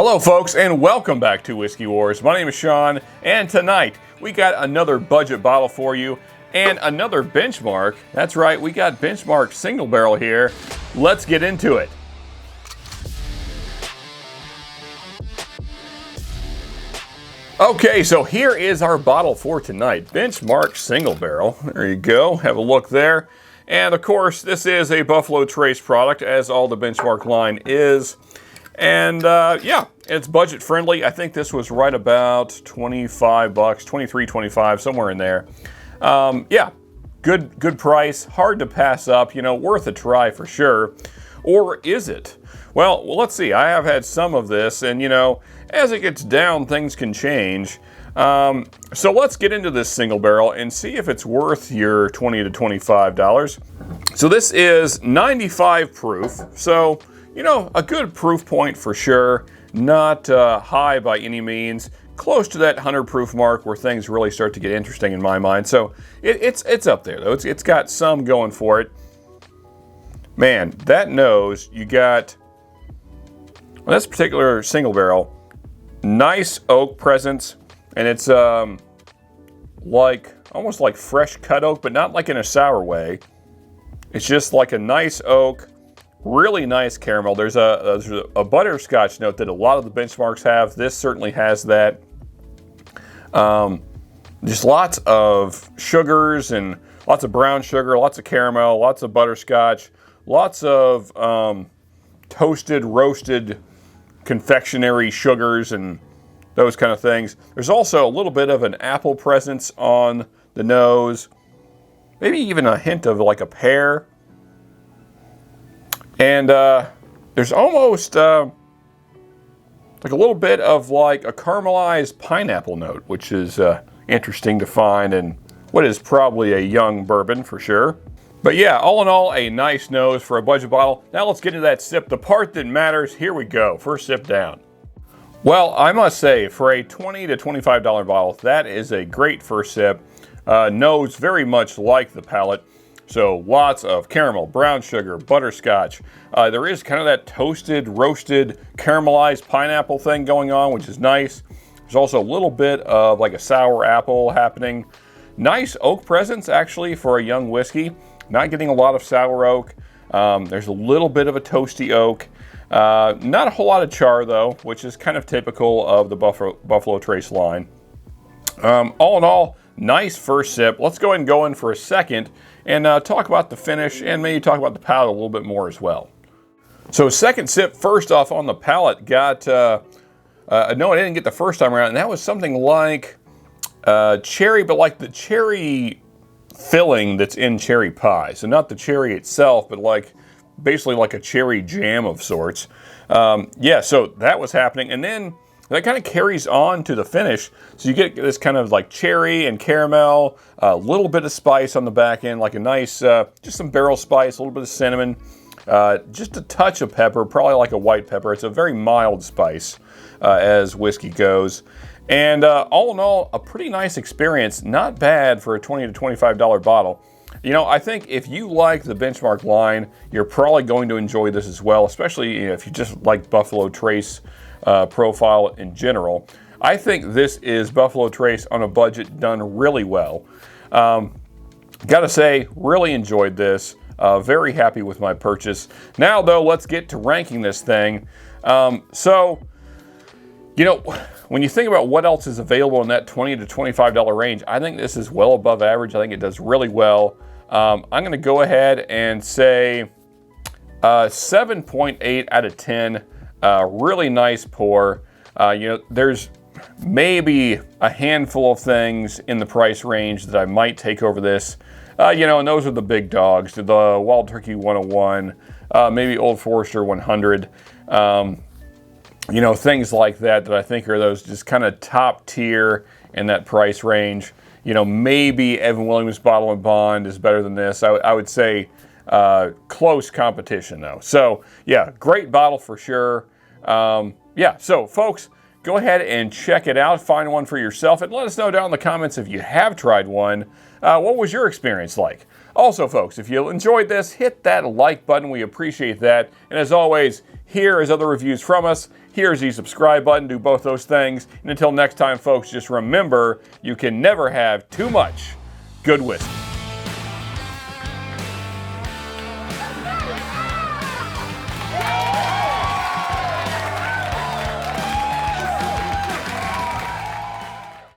Hello folks, and welcome back to Whiskey Wars. My name is Sean, and tonight we got another budget bottle for you and another benchmark. That's right, we got benchmark single barrel here. Let's get into it. Okay, so here is our bottle for tonight. Benchmark single barrel. There you go, have a look there. And of course, this is a Buffalo Trace product, as all the benchmark line is. And yeah, it's budget friendly. I think this was right about 25 bucks, 23, 25, somewhere in there. Yeah, good price, hard to pass up, you know, worth a try for sure. Or is it? Well, let's see. I have had some of this, and you know, as it gets down, things can change. So let's get into this single barrel and see if it's worth your $20 to $25. So this is 95 proof. So, you know, a good proof point for sure. Not high by any means. Close to that 100 proof mark where things really start to get interesting in my mind. So it's up there though. It's got some going for it. Man, that nose, you got, well, this particular single barrel, nice oak presence, and it's like almost like fresh cut oak, but not like in a sour way. It's just like a nice oak. Really nice caramel. There's a butterscotch note that a lot of the benchmarks have. This certainly has that. Just lots of sugars and lots of brown sugar, lots of caramel, lots of butterscotch, lots of toasted, roasted confectionery sugars and those kind of things. There's also a little bit of an apple presence on the nose. Maybe even a hint of like a pear. And there's almost like a little bit of like a caramelized pineapple note, which is interesting to find in what is probably a young bourbon for sure. But yeah, all in all, a nice nose for a budget bottle. Now let's get into that sip, the part that matters. Here we go, first sip down. Well, I must say, for a $20 to $25 bottle, that is a great first sip. Nose very much like the palate. So lots of caramel, brown sugar, butterscotch. There is kind of that toasted, roasted, caramelized pineapple thing going on, which is nice. There's also a little bit of like a sour apple happening. Nice oak presence actually for a young whiskey. Not getting a lot of sour oak. There's a little bit of a toasty oak. Not a whole lot of char though, which is kind of typical of the Buffalo Trace line. All in all, nice first sip. Let's go ahead and go in for a second and talk about the finish and maybe talk about the palate a little bit more as well. So second sip, first off on the palate, got no, I didn't get the first time around, and that was something like cherry, but like the cherry filling that's in cherry pie. So not the cherry itself, but like basically like a cherry jam of sorts. Yeah, so that was happening, and then that kind of carries on to the finish. So you get this kind of like cherry and caramel, a little bit of spice on the back end, like a nice, just some barrel spice, a little bit of cinnamon, just a touch of pepper, probably like a white pepper. It's a very mild spice as whiskey goes. And all in all, a pretty nice experience. Not bad for a $20 to $25 bottle. You know, I think if you like the benchmark line, you're probably going to enjoy this as well, especially if you just like Buffalo Trace profile in general. I think this is Buffalo Trace on a budget done really well. Gotta say, really enjoyed this. Very happy with my purchase. Now though, let's get to ranking this thing. So, you know, when you think about what else is available in that $20 to $25 range, I think this is well above average. I think it does really well. I'm gonna go ahead and say 7.8 out of 10. Really nice pour. You know, there's maybe a handful of things in the price range that I might take over this. You know, and those are the big dogs. The Wild Turkey 101, maybe Old Forester 100. You know, things like that I think are those just kind of top tier in that price range. You know, maybe Evan Williams Bottle and Bond is better than this. I would say close competition though. So yeah, great bottle for sure. Yeah, so folks, go ahead and check it out. Find one for yourself and let us know down in the comments if you have tried one. What was your experience like? Also, folks, if you enjoyed this, hit that like button. We appreciate that. And as always, here is other reviews from us. Here's the subscribe button. Do both those things. And until next time, folks, just remember, you can never have too much good whiskey.